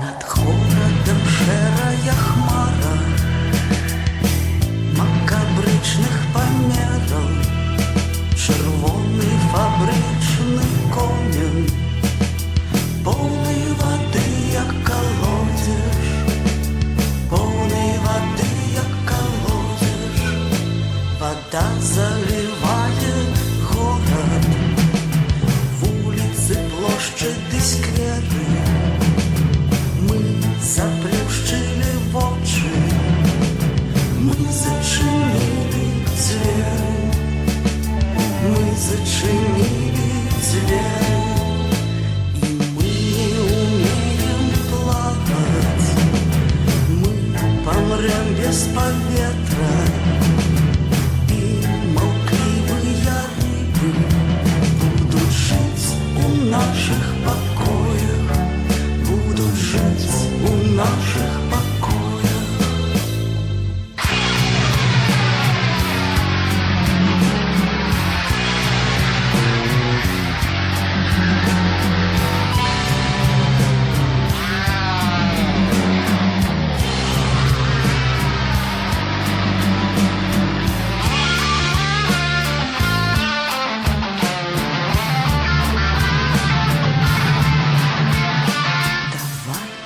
Над городом шерая хмара макабричних померов, червоний фабричний комін, повний води, як колодязь, повний води, як колодязь. Вода заливає город, вулиці, площади, сквери. Мы заплющили в очи, мы зачинили дверь, мы зачинили дверь, и мы не умеем плавать, мы помрем без поветра, и молчаливые рыбы будут жить у наших покоях, будут жить у наших покоях.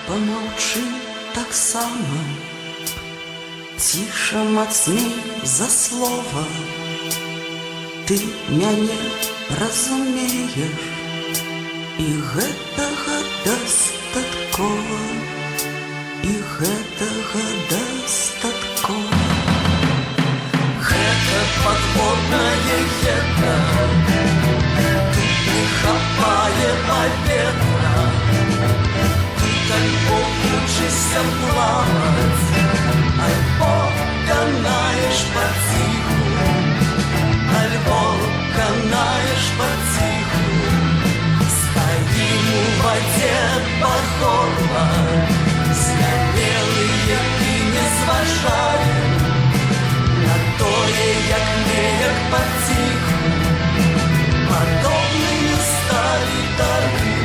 Помолчи так само, тише, мацней за слово. Ты мяне разумеешь, і гэтага дастаткова, і гэтага дастаткова. Гэта падводнае гета, тут не хапае паветра. Альбо учишься плавать, альбо канаешь потиху, альбо канаешь потиху. Стоим у воде по горло, смелые и не зважаем на тое, як не як потиху. Подобными стали дороги